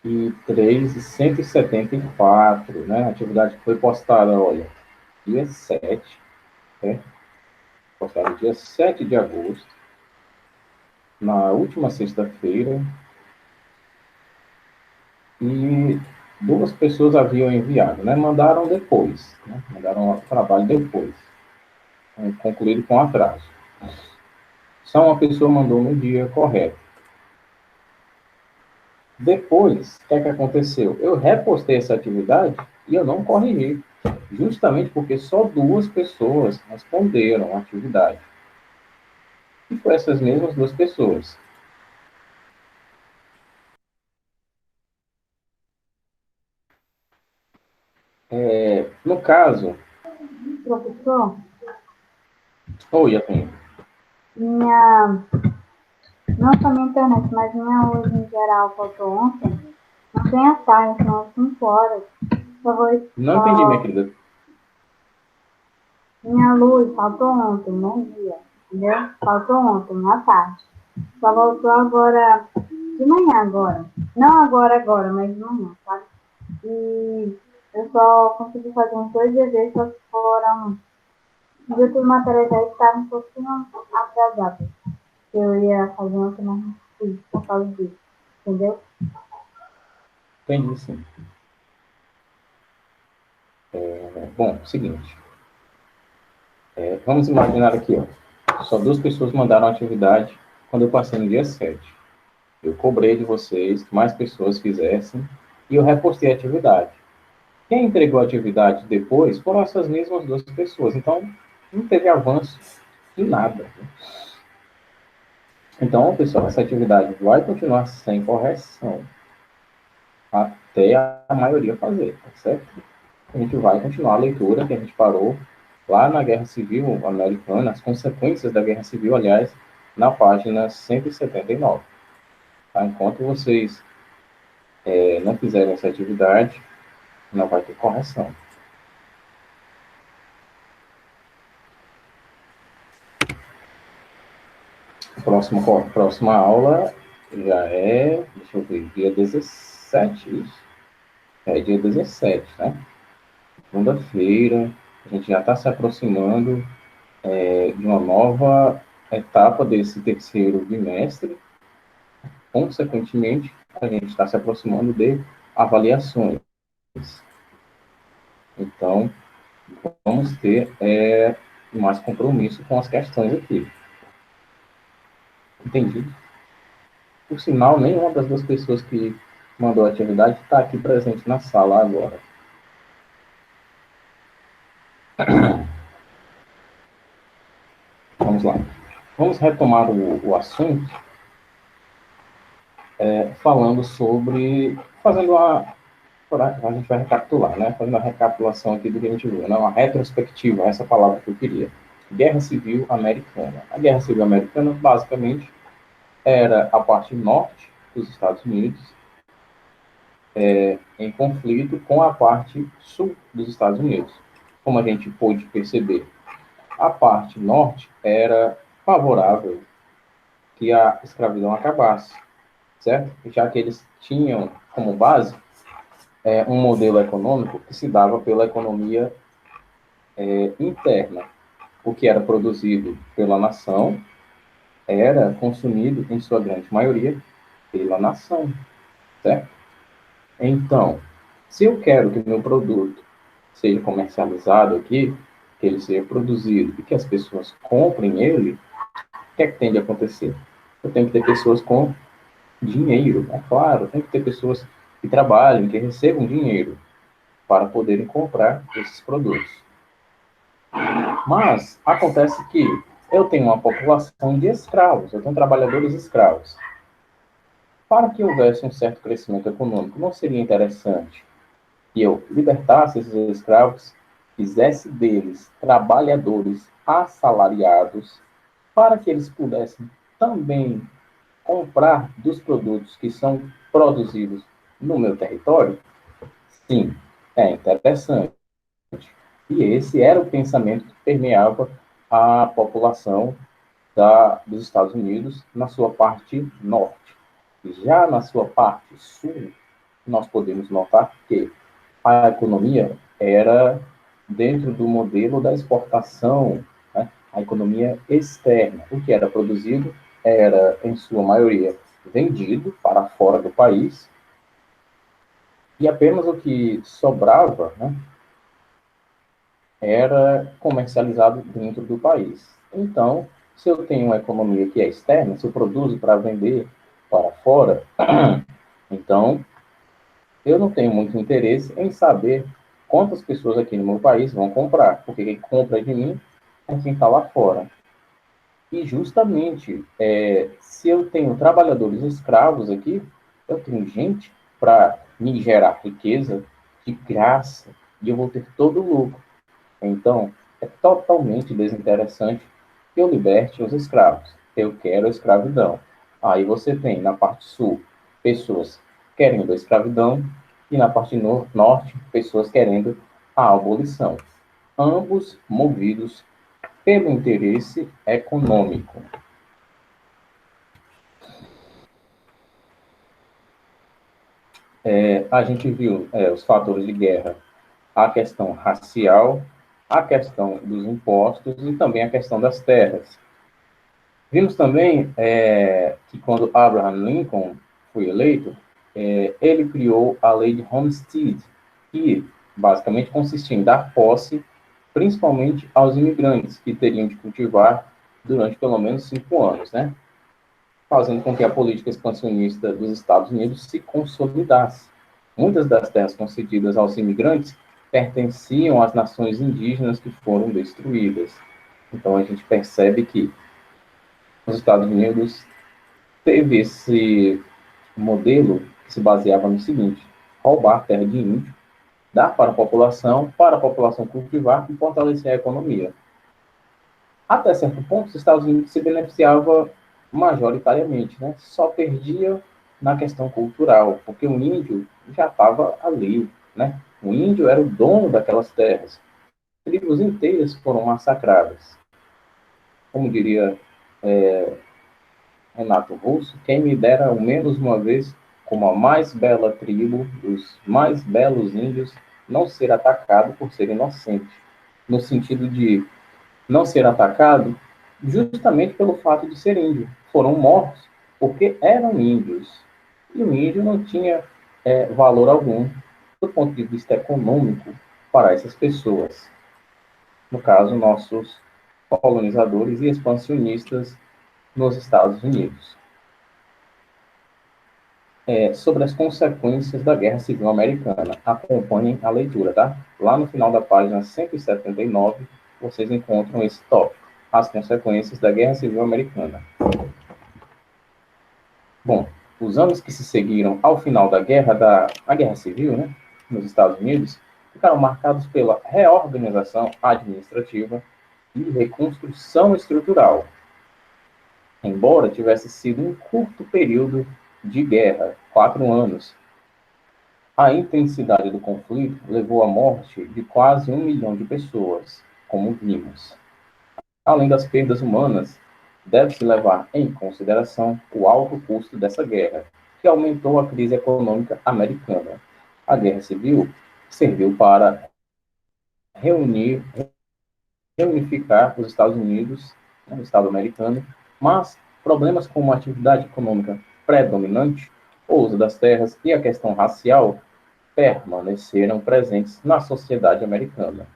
174, né? A atividade que foi postada, olha, dia 7, né? Postada dia 7 de agosto, na última sexta-feira, e duas pessoas haviam enviado, né? Mandaram depois, né? Mandaram o trabalho depois, concluído com atraso. Só uma pessoa mandou no dia correto. Depois, o que é que aconteceu? Eu repostei essa atividade e eu não corrigi, justamente porque só duas pessoas responderam a atividade. E foi essas mesmas duas pessoas. No caso, Professor, oi, Yasmin. minha, não só minha internet, mas minha luz em geral faltou ontem. Não tem a tarde, são as 5 horas. Por favor, Não entendi, minha querida. minha luz faltou ontem, no dia, entendeu? Faltou ontem, à tarde. Só voltou agora, de manhã agora. Não agora, mas de manhã, sabe? E eu só consegui fazer uns 2 deveres, só que foram. Os outros materiais já estavam um pouquinho atrasados. Eu ia fazer ontem, mas não fiz por causa disso, entendeu? Entendi, sim. Bom, seguinte. Vamos imaginar aqui, ó. Só duas pessoas mandaram a atividade quando eu passei no dia 7. Eu cobrei de vocês que mais pessoas fizessem e eu repostei a atividade. Quem entregou a atividade depois foram essas mesmas duas pessoas. Então, não teve avanço em nada. Então, pessoal, essa atividade vai continuar sem correção até a maioria fazer, tá certo? A gente vai continuar a leitura que a gente parou lá na Guerra Civil Americana, as consequências da Guerra Civil, aliás, na página 179. Tá? Enquanto vocês não fizerem essa atividade, não vai ter correção. Próxima aula já é, deixa eu ver, dia 17, isso? É dia 17, né? Segunda-feira, a gente já está se aproximando de uma nova etapa desse terceiro bimestre. Consequentemente, a gente está se aproximando de avaliações. Então, vamos ter mais compromisso com as questões aqui. Entendido? Por sinal, nenhuma das duas pessoas que mandou a atividade está aqui presente na sala agora. Vamos lá. Vamos retomar o assunto, falando sobre, fazendo a gente vai recapitular, né? Fazendo a recapitulação aqui do que a gente viu, né? Uma retrospectiva, essa palavra que eu queria. Guerra Civil Americana. A Guerra Civil Americana, basicamente, era a parte norte dos Estados Unidos em conflito com a parte sul dos Estados Unidos. Como a gente pôde perceber, a parte norte era favorável que a escravidão acabasse, certo? Já que eles tinham como base um modelo econômico que se dava pela economia interna. O que era produzido pela nação era consumido, em sua grande maioria, pela nação, certo? Então, se eu quero que meu produto seja comercializado aqui, que ele seja produzido e que as pessoas comprem ele, o que é que tem de acontecer? Eu tenho que ter pessoas com dinheiro, é claro, tem que ter pessoas que trabalhem, que recebam dinheiro para poderem comprar esses produtos. Mas acontece que eu tenho uma população de escravos, eu tenho trabalhadores escravos. Para que houvesse um certo crescimento econômico, não seria interessante que eu libertasse esses escravos, fizesse deles trabalhadores assalariados, para que eles pudessem também comprar dos produtos que são produzidos no meu território? Sim, é interessante. E esse era o pensamento que permeava a população dos Estados Unidos na sua parte norte. Já na sua parte sul, nós podemos notar que a economia era dentro do modelo da exportação, né? A economia externa. O que era produzido era, em sua maioria, vendido para fora do país, e apenas o que sobrava, né, era comercializado dentro do país. Então, se eu tenho uma economia que é externa, se eu produzo para vender para fora, então eu não tenho muito interesse em saber quantas pessoas aqui no meu país vão comprar, porque quem compra de mim é quem está lá fora. E justamente, se eu tenho trabalhadores escravos aqui, eu tenho gente para me gerar riqueza de graça, e eu vou ter todo o lucro. Então, é totalmente desinteressante que eu liberte os escravos. Eu quero a escravidão. Aí você tem, na parte sul, pessoas querendo a escravidão, e na parte norte, pessoas querendo a abolição. Ambos movidos pelo interesse econômico. A gente viu os fatores de guerra, a questão racial, a questão dos impostos e também a questão das terras. Vimos também que quando Abraham Lincoln foi eleito, ele criou a lei de Homestead, que basicamente consistia em dar posse, principalmente aos imigrantes, que teriam de cultivar durante pelo menos 5 anos, né? Fazendo com que a política expansionista dos Estados Unidos se consolidasse. Muitas das terras concedidas aos imigrantes pertenciam às nações indígenas que foram destruídas. Então a gente percebe que os Estados Unidos teve esse modelo que se baseava no seguinte: roubar terra de índio, dar para a população cultivar e fortalecer a economia. Até certo ponto, os Estados Unidos se beneficiava majoritariamente, né? Só perdia na questão cultural, porque o índio já estava ali, né? O índio era o dono daquelas terras. Tribos inteiras foram massacradas. Como diria Renato Russo, quem me dera ao menos uma vez, como a mais bela tribo dos mais belos índios, não ser atacado por ser inocente, no sentido de não ser atacado justamente pelo fato de ser índio. Foram mortos porque eram índios. E o índio não tinha valor algum do ponto de vista econômico para essas pessoas. No caso, nossos colonizadores e expansionistas nos Estados Unidos. Sobre as consequências da Guerra Civil Americana. Acompanhem a leitura, tá? Lá no final da página 179, vocês encontram esse tópico, as consequências da Guerra Civil Americana. Bom, os anos que se seguiram ao final da Guerra Civil, né, nos Estados Unidos, ficaram marcados pela reorganização administrativa e reconstrução estrutural. Embora tivesse sido um curto período de guerra, 4 anos, a intensidade do conflito levou à morte de quase 1 milhão de pessoas, como vimos. Além das perdas humanas, deve-se levar em consideração o alto custo dessa guerra, que aumentou a crise econômica americana. A Guerra Civil serviu para reunificar os Estados Unidos, o Estado americano, mas problemas como a atividade econômica predominante, o uso das terras e a questão racial permaneceram presentes na sociedade americana.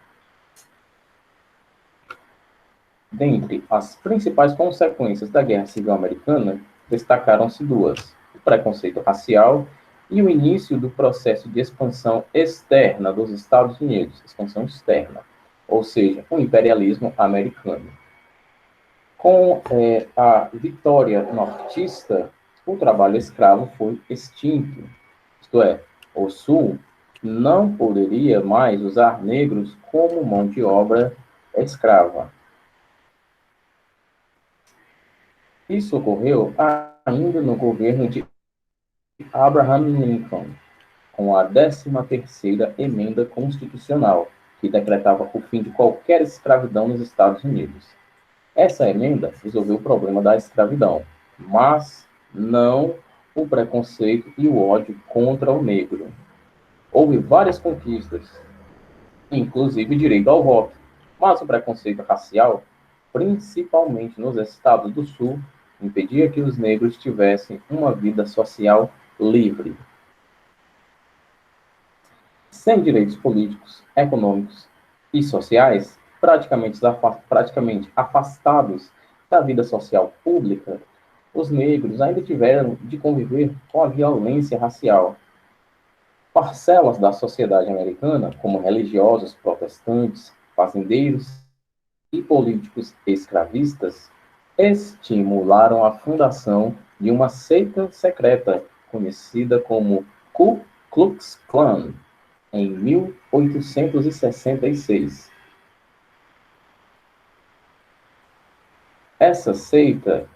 Dentre as principais consequências da Guerra Civil Americana, destacaram-se duas: o preconceito racial e o início do processo de expansão externa dos Estados Unidos, expansão externa, ou seja, o imperialismo americano. Com a vitória nortista, o trabalho escravo foi extinto, isto é, o Sul não poderia mais usar negros como mão de obra escrava. Isso ocorreu ainda no governo de Abraham Lincoln, com a 13ª Emenda Constitucional, que decretava o fim de qualquer escravidão nos Estados Unidos. Essa emenda resolveu o problema da escravidão, mas não o preconceito e o ódio contra o negro. Houve várias conquistas, inclusive direito ao voto, mas o preconceito racial, principalmente nos estados do Sul, impedia que os negros tivessem uma vida social livre. Sem direitos políticos, econômicos e sociais, praticamente afastados da vida social pública, os negros ainda tiveram de conviver com a violência racial. Parcelas da sociedade americana, como religiosos protestantes, fazendeiros e políticos escravistas, estimularam a fundação de uma seita secreta conhecida como Ku Klux Klan em 1866. Essa seita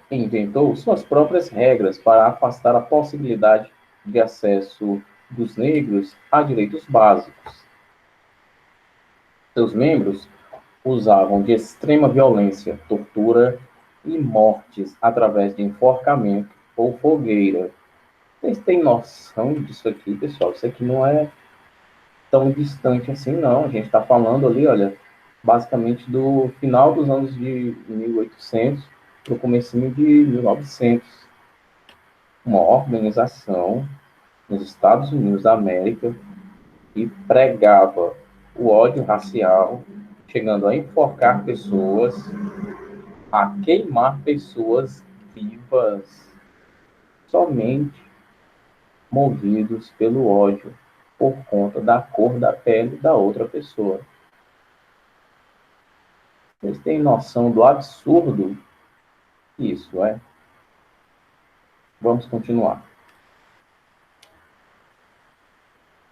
inventou suas próprias regras para afastar a possibilidade de acesso dos negros a direitos básicos. Seus membros usavam de extrema violência, tortura e mortes através de enforcamento ou fogueira. Vocês têm noção disso aqui, pessoal? Isso aqui não é tão distante assim, não. A gente está falando ali, olha, basicamente do final dos anos de 1800 para o comecinho de 1900. Uma organização nos Estados Unidos da América que pregava o ódio racial, chegando a enforcar pessoas, a queimar pessoas vivas, somente movidos pelo ódio por conta da cor da pele da outra pessoa. Vocês têm noção do absurdo que isso é? Vamos continuar.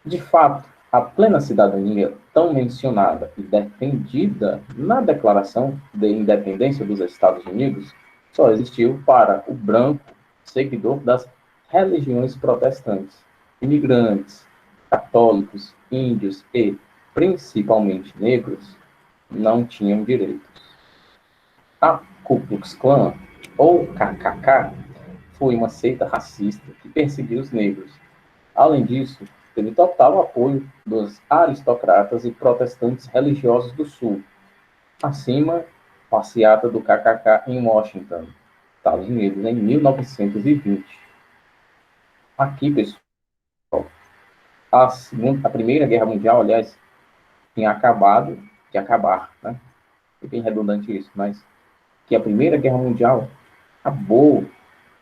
De fato, a plena cidadania, tão mencionada e defendida na Declaração de Independência dos Estados Unidos, só existiu para o branco seguidor das religiões protestantes, imigrantes, católicos, índios e, principalmente, negros, não tinham direitos. A Ku Klux Klan, ou KKK, foi uma seita racista que perseguiu os negros. Além disso, teve total apoio dos aristocratas e protestantes religiosos do Sul. Acima, passeata do KKK em Washington, Estados Unidos, em 1920. Aqui, pessoal, a Primeira Guerra Mundial, aliás, tinha acabado de acabar, né? É bem redundante isso, mas que a Primeira Guerra Mundial acabou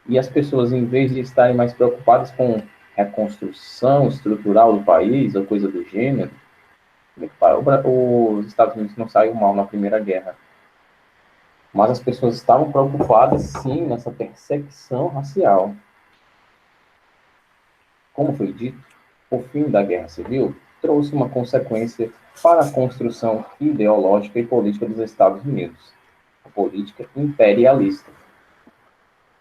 e as pessoas, em vez de estarem mais preocupadas com reconstrução estrutural do país ou coisa do gênero, os Estados Unidos não saíram mal na Primeira Guerra, mas as pessoas estavam preocupadas, sim, nessa perseguição racial. Como foi dito, o fim da Guerra Civil trouxe uma consequência para a construção ideológica e política dos Estados Unidos, a política imperialista.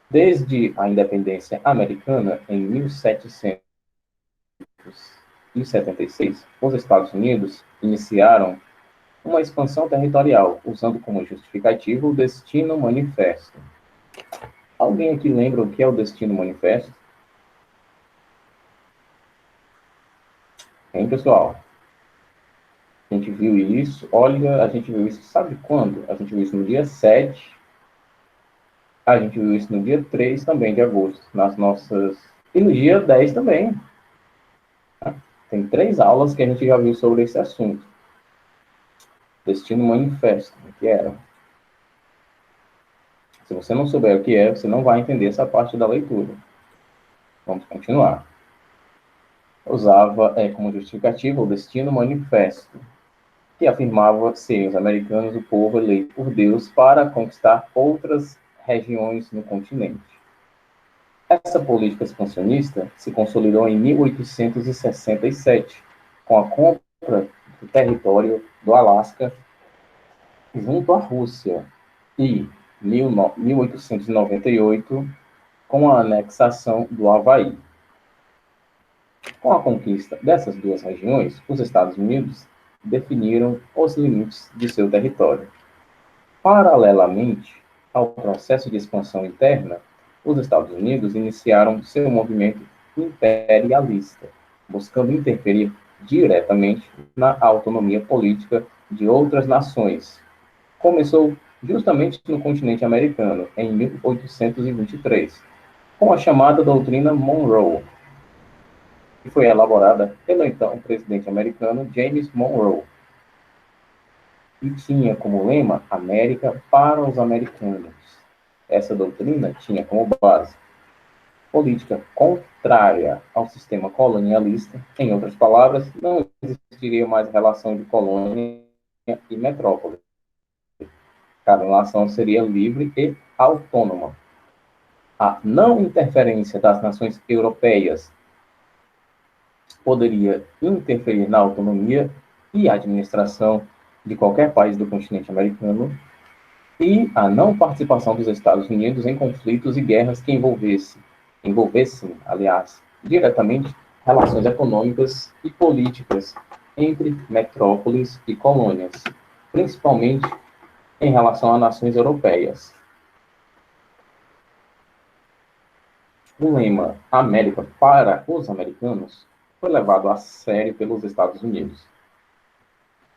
Desde a independência americana, em 1776, os Estados Unidos iniciaram uma expansão territorial, usando como justificativa o Destino Manifesto. Alguém aqui lembra o que é o Destino Manifesto? Hein, pessoal? A gente viu isso, olha, a gente viu isso, sabe quando? A gente viu isso no dia 7, a gente viu isso no dia 3 também de agosto, nas nossas... E no dia 10 também. Tem 3 aulas que a gente já viu sobre esse assunto. Destino Manifesto, que era. Se você não souber o que é, você não vai entender essa parte da leitura. Vamos continuar. Usava como justificativa o Destino Manifesto, que afirmava serem os americanos o povo eleito por Deus para conquistar outras regiões no continente. Essa política expansionista se consolidou em 1867, com a compra do território do Alasca junto à Rússia, e 1898, com a anexação do Havaí. Com a conquista dessas duas regiões, os Estados Unidos definiram os limites de seu território. Paralelamente ao processo de expansão interna, os Estados Unidos iniciaram seu movimento imperialista, buscando interferir diretamente na autonomia política de outras nações. Começou justamente no continente americano, em 1823, com a chamada Doutrina Monroe, que foi elaborada pelo então presidente americano James Monroe, e tinha como lema América para os americanos. Essa doutrina tinha como base política contrária ao sistema colonialista. Em outras palavras, não existiria mais relação de colônia e metrópole. Cada nação seria livre e autônoma. A não interferência das nações europeias poderia interferir na autonomia e administração de qualquer país do continente americano, e a não participação dos Estados Unidos em conflitos e guerras que envolvessem, aliás, diretamente relações econômicas e políticas entre metrópoles e colônias, principalmente em relação a nações europeias. O lema América para os americanos foi levado a sério pelos Estados Unidos.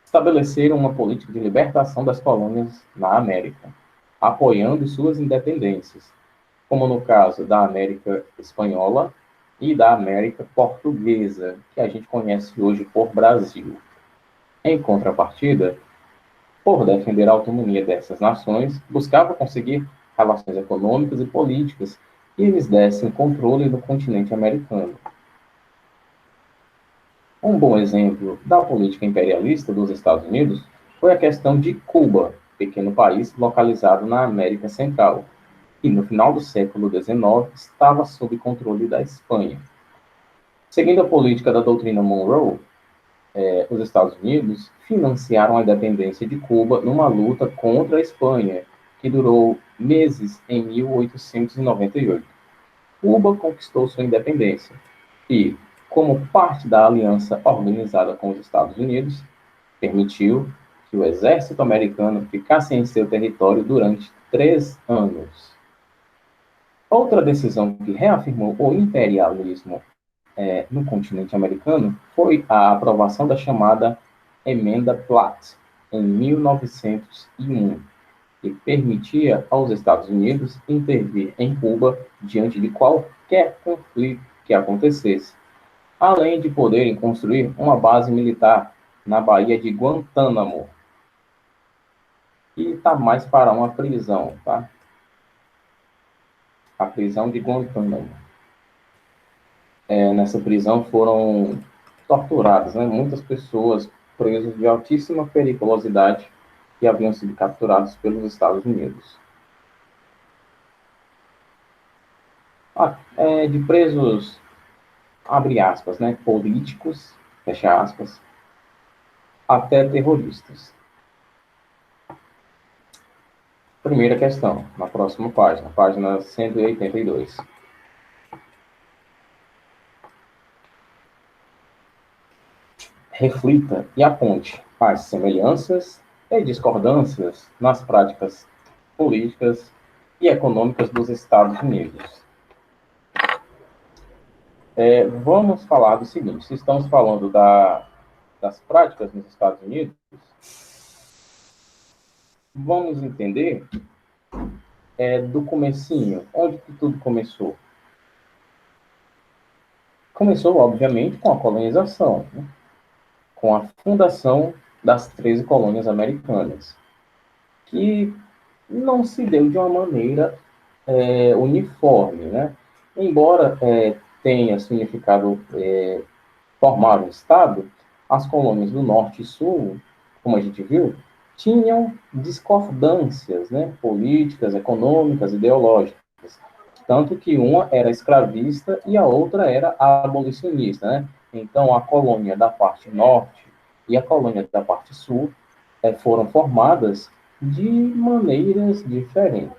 Estabeleceram uma política de libertação das colônias na América, apoiando suas independências, como no caso da América Espanhola e da América Portuguesa, que a gente conhece hoje por Brasil. Em contrapartida, por defender a autonomia dessas nações, buscava conseguir relações econômicas e políticas que lhes dessem controle do continente americano. Um bom exemplo da política imperialista dos Estados Unidos foi a questão de Cuba, pequeno país localizado na América Central, que no final do século XIX estava sob controle da Espanha. Seguindo a política da doutrina Monroe, os Estados Unidos financiaram a independência de Cuba numa luta contra a Espanha, que durou meses em 1898. Cuba conquistou sua independência e, como parte da aliança organizada com os Estados Unidos, permitiu que o exército americano ficasse em seu território durante 3 anos. Outra decisão que reafirmou o imperialismo no continente americano foi a aprovação da chamada Emenda Platt, em 1901, que permitia aos Estados Unidos intervir em Cuba diante de qualquer conflito que acontecesse, além de poderem construir uma base militar na Baía de Guantánamo, que está mais para uma prisão, tá? A prisão de Guantánamo. Nessa prisão foram torturadas, né, muitas pessoas presas de altíssima periculosidade que haviam sido capturados pelos Estados Unidos. De presos, abre aspas, né, políticos, fecha aspas, até terroristas. Primeira questão, na próxima página 182. Reflita e aponte as semelhanças e discordâncias nas práticas políticas e econômicas dos Estados Unidos. Vamos falar do seguinte: se estamos falando das práticas nos Estados Unidos, vamos entender do comecinho, onde que tudo começou. Começou, obviamente, com a colonização, né? Com a fundação das 13 colônias americanas, que não se deu de uma maneira uniforme, né? Embora tenha significado formar um Estado, as colônias do Norte e Sul, como a gente viu, tinham discordâncias, né? Políticas, econômicas, ideológicas. Tanto que uma era escravista e a outra era abolicionista, né? Então, a colônia da parte norte e a colônia da parte sul foram formadas de maneiras diferentes,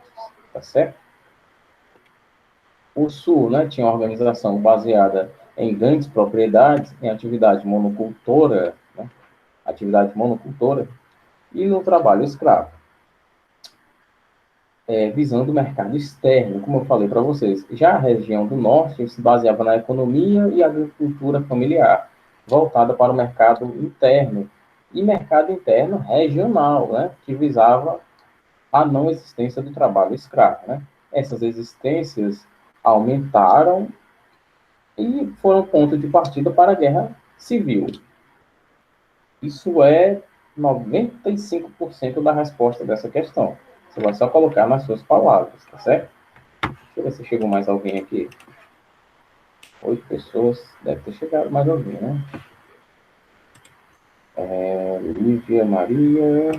tá certo? O sul, né, tinha uma organização baseada em grandes propriedades, em atividade monocultora, e no trabalho escravo. visando o mercado externo, como eu falei para vocês. Já a região do norte se baseava na economia e agricultura familiar, voltada para o mercado interno, e mercado interno regional, né, que visava a não existência do trabalho escravo. Né? Essas existências aumentaram e foram ponto de partida para a guerra civil. Isso é 95% da resposta dessa questão. Você vai só colocar nas suas palavras, tá certo? Deixa eu ver se chegou mais alguém aqui. 8 pessoas, deve ter chegado mais alguém, né? Lívia Maria,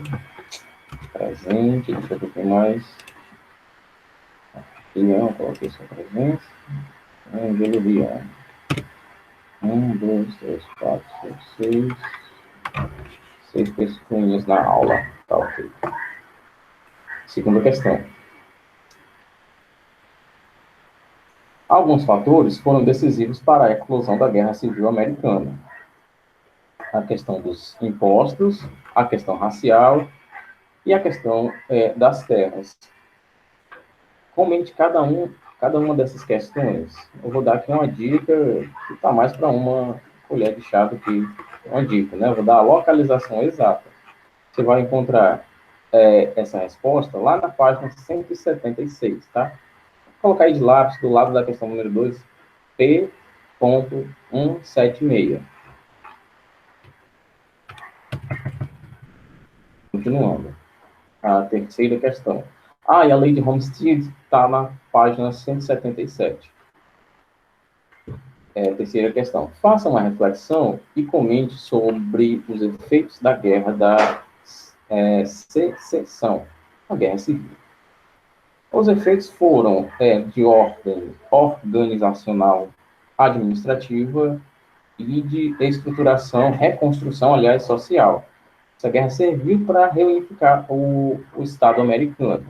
presente, deixa eu ver quem mais. Ian, coloquei sua presença. Angelo Viana. 1, 2, 3, 4, 5, 6 pessoas na aula. Tá ok. Segunda questão. Alguns fatores foram decisivos para a eclosão da Guerra Civil Americana. A questão dos impostos, a questão racial e a questão das terras. Comente cada uma dessas questões. Eu vou dar aqui uma dica que está mais para uma colher de chá do que uma dica, né? Eu vou dar a localização exata. Você vai encontrar essa resposta lá na página 176, tá? Vou colocar aí de lápis do lado da questão número 2, P.176. Continuando. A terceira questão. E a lei de Homestead está na página 177. Terceira questão. Faça uma reflexão e comente sobre os efeitos da guerra da secessão, a guerra civil. Os efeitos foram de ordem organizacional, administrativa e de estruturação, reconstrução, aliás, social. Essa guerra serviu para reunificar o Estado americano.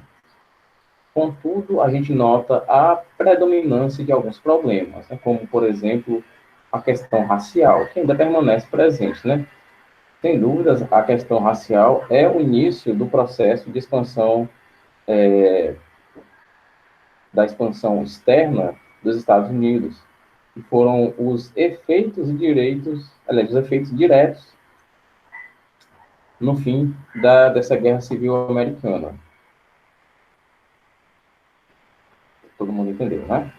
Contudo, a gente nota a predominância de alguns problemas, né? Como, por exemplo, a questão racial, que ainda permanece presente, né? Sem dúvidas, a questão racial é o início do processo de expansão, da expansão externa dos Estados Unidos, que foram os efeitos os efeitos diretos no fim dessa Guerra Civil Americana. Todo mundo entendeu, né?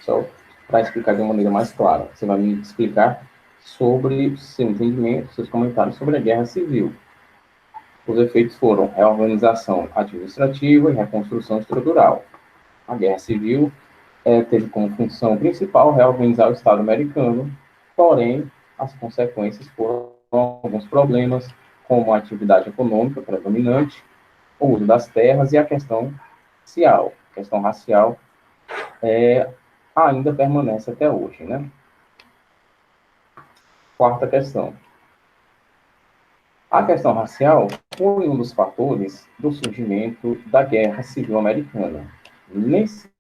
Só para explicar de uma maneira mais clara. Você vai me explicar sobre seu entendimento, seus comentários sobre a Guerra Civil. Os efeitos foram reorganização administrativa e reconstrução estrutural. A Guerra Civil teve como função principal reorganizar o Estado americano, porém, as consequências foram alguns problemas, como a atividade econômica predominante, o uso das terras e a questão racial. A questão racial ainda permanece até hoje, né? Quarta questão. A questão racial foi um dos fatores do surgimento da Guerra Civil Americana. Nesse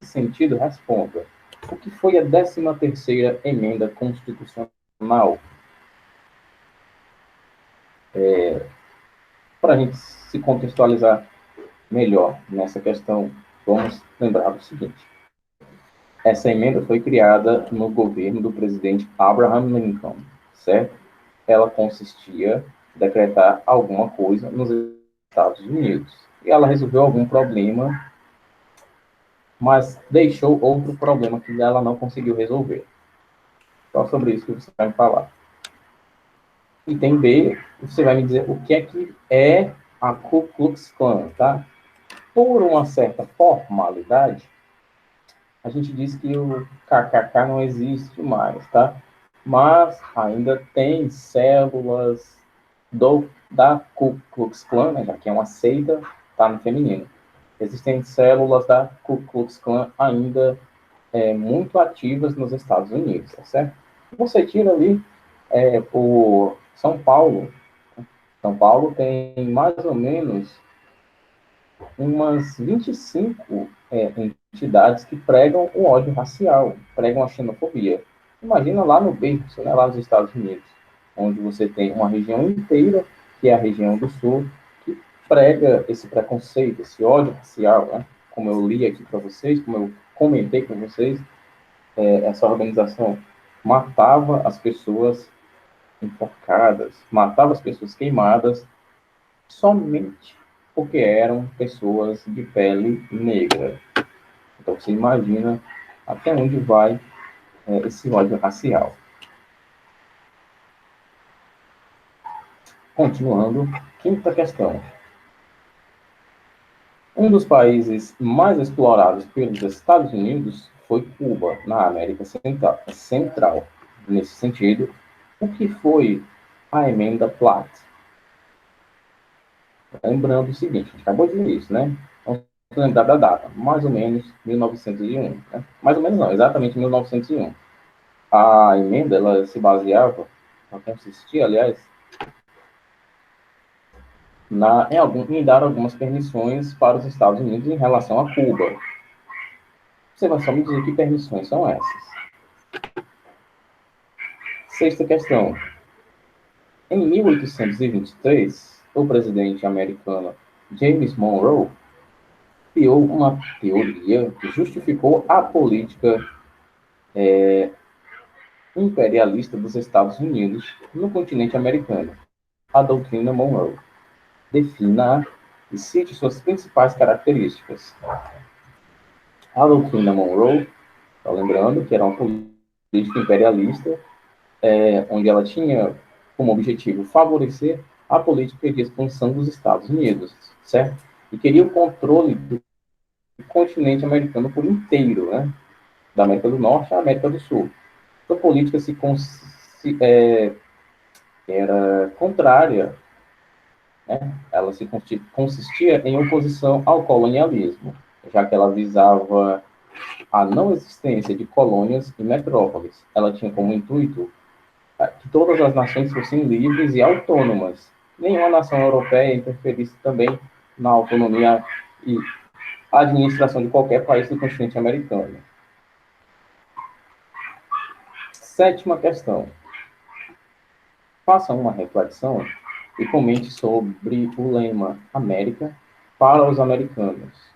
sentido, responda: o que foi a 13ª emenda constitucional? Para a gente se contextualizar melhor nessa questão, vamos lembrar do seguinte. Essa emenda foi criada no governo do presidente Abraham Lincoln, certo? Ela consistia em decretar alguma coisa nos Estados Unidos. E ela resolveu algum problema, mas deixou outro problema que ela não conseguiu resolver. Só sobre isso que você vai me falar. Item B, você vai me dizer o que é a Ku Klux Klan, tá? Por uma certa formalidade, a gente diz que o KKK não existe mais, tá? Mas ainda tem células da Ku Klux Klan, né, já que é uma seita, tá no feminino. Existem células da Ku Klux Klan ainda muito ativas nos Estados Unidos, tá certo? Você tira ali por São Paulo. São Paulo tem mais ou menos umas 25 entidades que pregam o ódio racial, pregam a xenofobia. Imagina lá no berço, né, lá nos Estados Unidos, onde você tem uma região inteira, que é a região do Sul, que prega esse preconceito, esse ódio racial, né? Como eu li aqui para vocês, como eu comentei com vocês, essa organização matava as pessoas enforcadas, matava as pessoas queimadas, somente porque eram pessoas de pele negra. Então você imagina até onde vai esse ódio racial. Continuando, quinta questão. Um dos países mais explorados pelos Estados Unidos foi Cuba, na América Central. Nesse sentido, o que foi a emenda Platt? Lembrando o seguinte, a gente acabou de ver isso, né? Vamos lembrar da data, mais ou menos 1901. Né? Mais ou menos não, exatamente 1901. A emenda, ela se baseava, ela consistia, aliás, em dar algumas permissões para os Estados Unidos em relação a Cuba. Você vai só me dizer que permissões são essas. Sexta questão. Em 1823, o presidente americano James Monroe criou uma teoria que justificou a política imperialista dos Estados Unidos no continente americano, a doutrina Monroe. Defina e cite suas principais características. A doutrina Monroe, tá lembrando que era uma política imperialista, onde ela tinha como objetivo favorecer a política de expansão dos Estados Unidos, certo? E queria o controle do continente americano por inteiro, né? Da América do Norte à América do Sul. Sua política era contrária, né? Ela consistia em oposição ao colonialismo, já que ela visava a não existência de colônias e metrópoles. Ela tinha como intuito que todas as nações fossem livres e autônomas. Nenhuma nação europeia interferisse também na autonomia e administração de qualquer país do continente americano. Sétima questão. Faça uma reflexão e comente sobre o lema América para os americanos.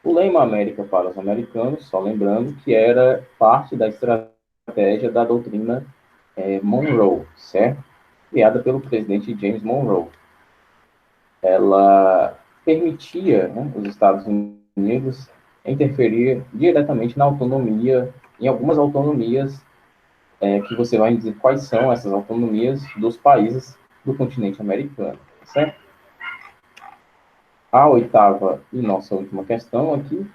O lema América para os americanos, só lembrando que era parte da estratégia da doutrina Monroe, certo? Criada pelo presidente James Monroe. Ela permitia, né, os Estados Unidos interferir diretamente na autonomia, em algumas autonomias, que você vai dizer quais são essas autonomias dos países do continente americano, certo? A oitava e nossa última questão aqui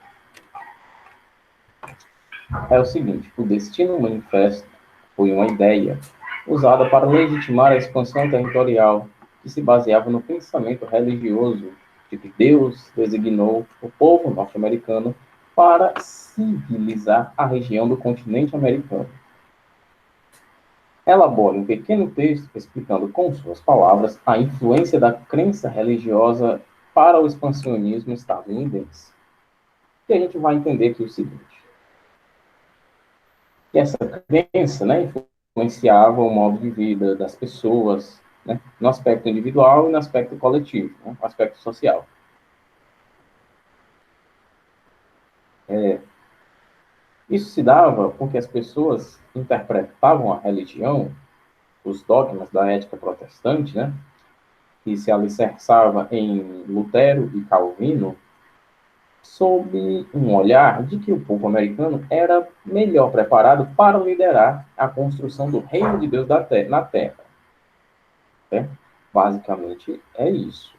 é o seguinte: o Destino Manifesto foi uma ideia usada para legitimar a expansão territorial que se baseava no pensamento religioso de que Deus designou o povo norte-americano para civilizar a região do continente americano. Elabore um pequeno texto explicando com suas palavras a influência da crença religiosa para o expansionismo estadunidense. E a gente vai entender aqui o seguinte: que essa crença, né, influenciava o modo de vida das pessoas, né, no aspecto individual e no aspecto coletivo, né, no aspecto social. Isso se dava porque as pessoas interpretavam a religião, os dogmas da ética protestante, né, que se alicerçava em Lutero e Calvino, sob um olhar de que o povo americano era melhor preparado para liderar a construção do reino de Deus na Terra. Né? Basicamente, é isso.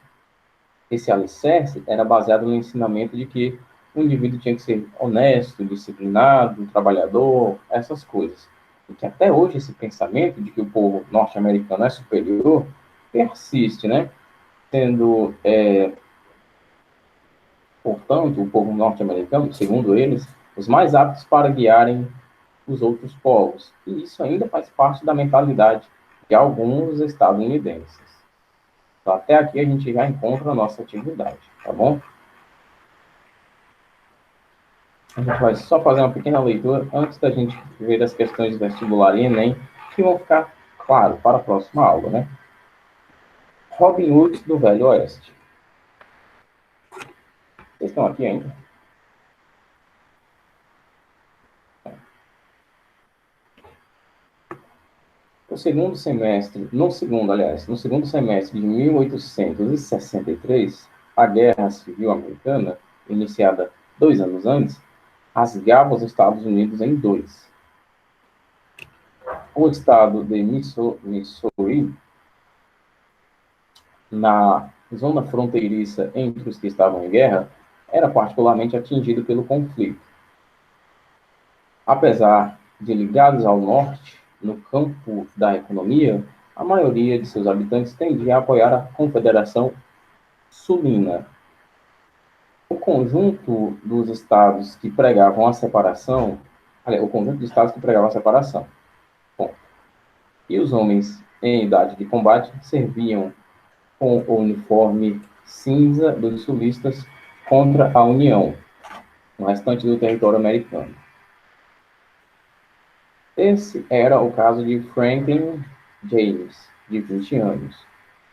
Esse alicerce era baseado no ensinamento de que o indivíduo tinha que ser honesto, disciplinado, trabalhador, essas coisas. E que até hoje esse pensamento de que o povo norte-americano é superior persiste, né? Sendo, portanto, o povo norte-americano, segundo eles, os mais aptos para guiarem os outros povos. E isso ainda faz parte da mentalidade de alguns estadunidenses. Então, até aqui a gente já encontra a nossa atividade, tá bom? A gente vai só fazer uma pequena leitura antes da gente ver as questões de vestibular e Enem, que vão ficar claro para a próxima aula, né? Robin Hood do Velho Oeste. Vocês estão aqui ainda? No segundo semestre de 1863, a Guerra Civil Americana, iniciada 2 anos antes, rasgava os Estados Unidos em dois. O estado de Missouri, na zona fronteiriça entre os que estavam em guerra, era particularmente atingido pelo conflito. Apesar de ligados ao norte, no campo da economia, a maioria de seus habitantes tendia a apoiar a Confederação Sulina. O conjunto dos estados que pregavam a separação, o conjunto de estados que pregavam a separação. Bom, e os homens em idade de combate serviam com o uniforme cinza dos sulistas contra a União, no restante do território americano. Esse era o caso de Franklin James, de 20 anos,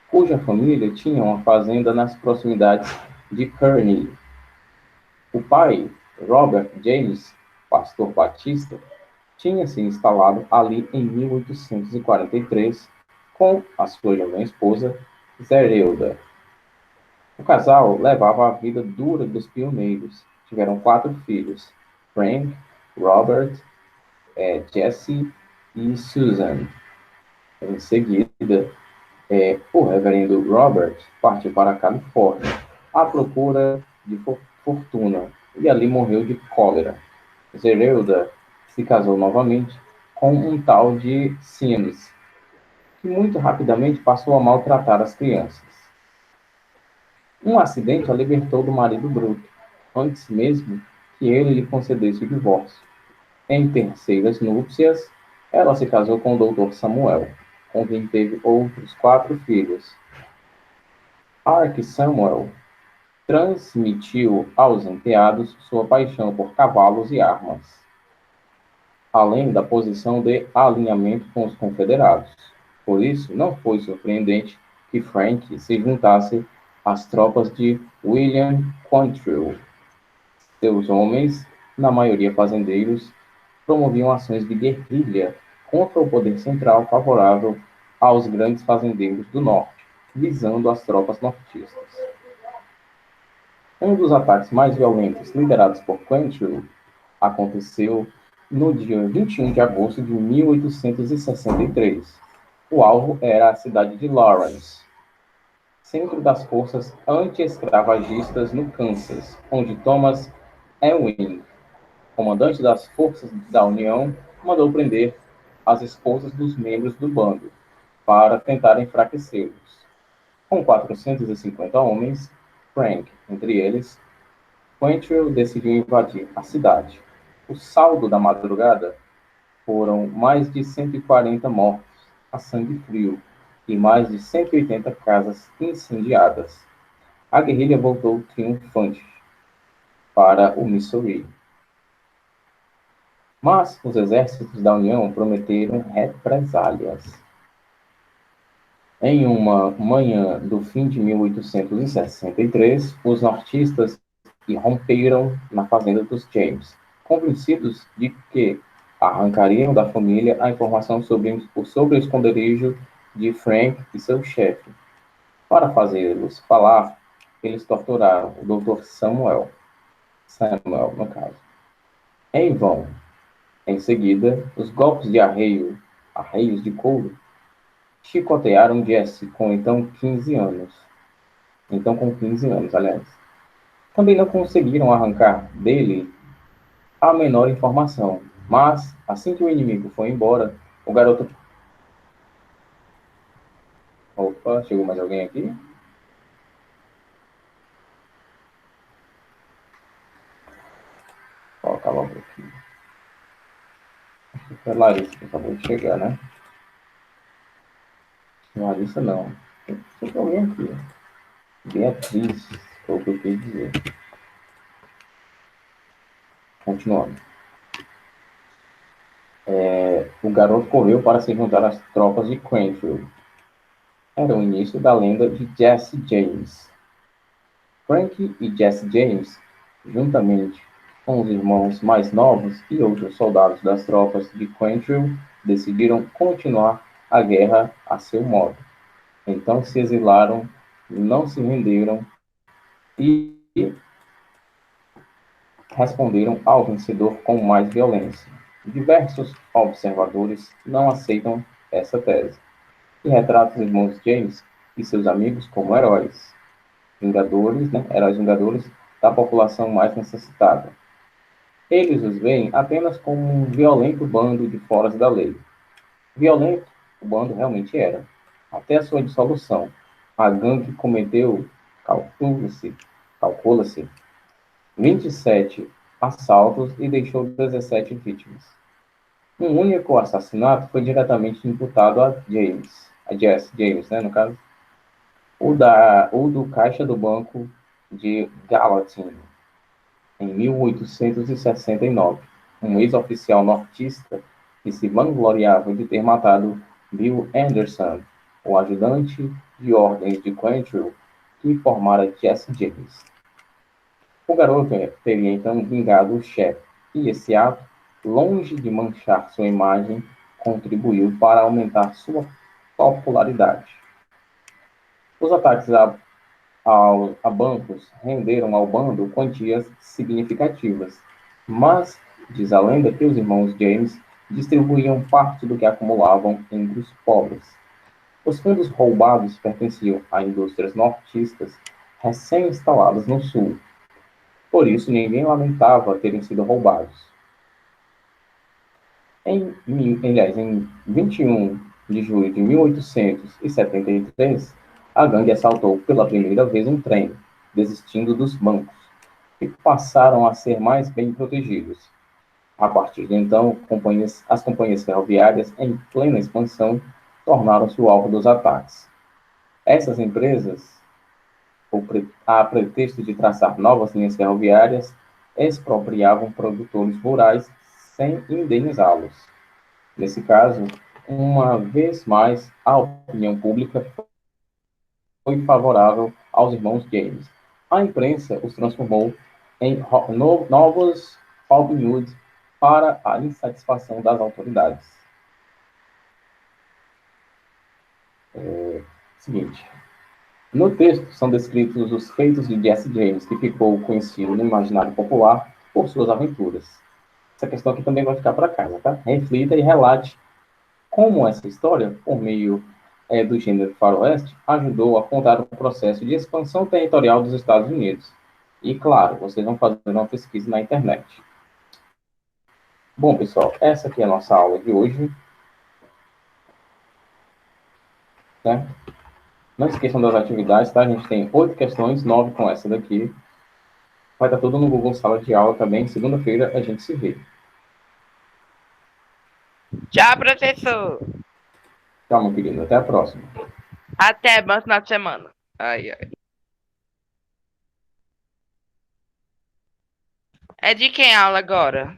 cuja família tinha uma fazenda nas proximidades de Kearney. O pai, Robert James, pastor batista, tinha se instalado ali em 1843 com a sua jovem esposa, Zerelda. O casal levava a vida dura dos pioneiros. Tiveram 4 filhos: Frank, Robert, Jesse e Susan. Em seguida, o reverendo Robert partiu para a Califórnia à procura de fortuna e ali morreu de cólera. Zerelda se casou novamente com um tal de Sims, que muito rapidamente passou a maltratar as crianças. Um acidente a libertou do marido bruto, antes mesmo que ele lhe concedesse o divórcio. Em terceiras núpcias, ela se casou com o Dr. Samuel, com quem teve outros 4 filhos. Ark Samuel transmitiu aos enteados sua paixão por cavalos e armas, além da posição de alinhamento com os confederados. Por isso, não foi surpreendente que Frank se juntasse às tropas de William Quantrill. Seus homens, na maioria fazendeiros, promoviam ações de guerrilha contra o poder central favorável aos grandes fazendeiros do norte, visando as tropas nortistas. Um dos ataques mais violentos liderados por Quantrill aconteceu no dia 21 de agosto de 1863. O alvo era a cidade de Lawrence, centro das forças anti-escravagistas no Kansas, onde Thomas Ewing, comandante das forças da União, mandou prender as esposas dos membros do bando para tentar enfraquecê-los. Com 450 homens, Frank, entre eles, Quantrill decidiu invadir a cidade. O saldo da madrugada foram mais de 140 mortos a sangue frio e mais de 180 casas incendiadas. A guerrilha voltou triunfante para o Missouri. Mas os exércitos da União prometeram represálias. Em uma manhã do fim de 1863, os nortistas irromperam na fazenda dos James, convencidos de que arrancariam da família a informação sobre o esconderijo de Frank e seu chefe. Para fazê-los falar, eles torturaram o Dr. Samuel, no caso, em vão. Em seguida, os golpes de arreios de couro, chicotearam Jesse com 15 anos. Com 15 anos, aliás. Também não conseguiram arrancar dele a menor informação, mas, assim que o inimigo foi embora, o garoto... Opa, chegou mais alguém aqui? Vou colocar logo aqui. Acho que foi a Larissa que acabou de chegar, né? Larissa não. Tem alguém aqui. Beatriz, foi o que eu quis dizer. Continuando. O garoto correu para se juntar às tropas de Quantrill. Era o início da lenda de Jesse James. Frank e Jesse James, juntamente com os irmãos mais novos e outros soldados das tropas de Quantrill, decidiram continuar a guerra a seu modo. Então se exilaram, não se renderam e responderam ao vencedor com mais violência. Diversos observadores não aceitam essa tese e retratam os irmãos James e seus amigos como heróis, vingadores, né, heróis vingadores da população mais necessitada. Eles os veem apenas como um violento bando de foras da lei. Violento, o bando realmente era. Até a sua dissolução, a gangue cometeu, calcula-se, 27 assaltos e deixou 17 vítimas. Um único assassinato foi diretamente imputado a Jesse James, né, no caso, o do caixa do banco de Gallatin, em 1869, um ex-oficial nortista que se vangloriava de ter matado Bill Anderson, o ajudante de ordens de Quantrill, que formara Jesse James. O garoto teria então vingado o chefe, e esse ato, longe de manchar sua imagem, contribuiu para aumentar sua popularidade. Os ataques a bancos renderam ao bando quantias significativas, mas diz a lenda que os irmãos James distribuíam parte do que acumulavam entre os pobres. Os fundos roubados pertenciam a indústrias nortistas recém-instaladas no sul. Por isso, ninguém lamentava terem sido roubados. Em 21 de julho de 1873, a gangue assaltou pela primeira vez um trem, desistindo dos bancos, que passaram a ser mais bem protegidos. A partir de então, as companhias ferroviárias, em plena expansão, tornaram-se o alvo dos ataques. Essas empresas, a pretexto de traçar novas linhas ferroviárias, expropriavam produtores rurais sem indenizá-los. Nesse caso, uma vez mais, a opinião pública foi favorável aos irmãos James. A imprensa os transformou em novos Robin Hood para a insatisfação das autoridades. Seguinte. No texto são descritos os feitos de Jesse James, que ficou conhecido no imaginário popular por suas aventuras. Essa questão aqui também vai ficar para casa, tá? Reflita e relate como essa história, por meio do gênero faroeste, ajudou a contar o processo de expansão territorial dos Estados Unidos. E, claro, vocês vão fazer uma pesquisa na internet. Bom, pessoal, essa aqui é a nossa aula de hoje. Né? Não esqueçam das atividades, tá? A gente tem 8 questões, 9 com essa daqui. Vai estar tudo no Google Sala de Aula também. Segunda-feira a gente se vê. Tchau, professor. Tchau, meu querido. Até a próxima. Até, bom final de semana. Ai, ai. É de quem a aula agora?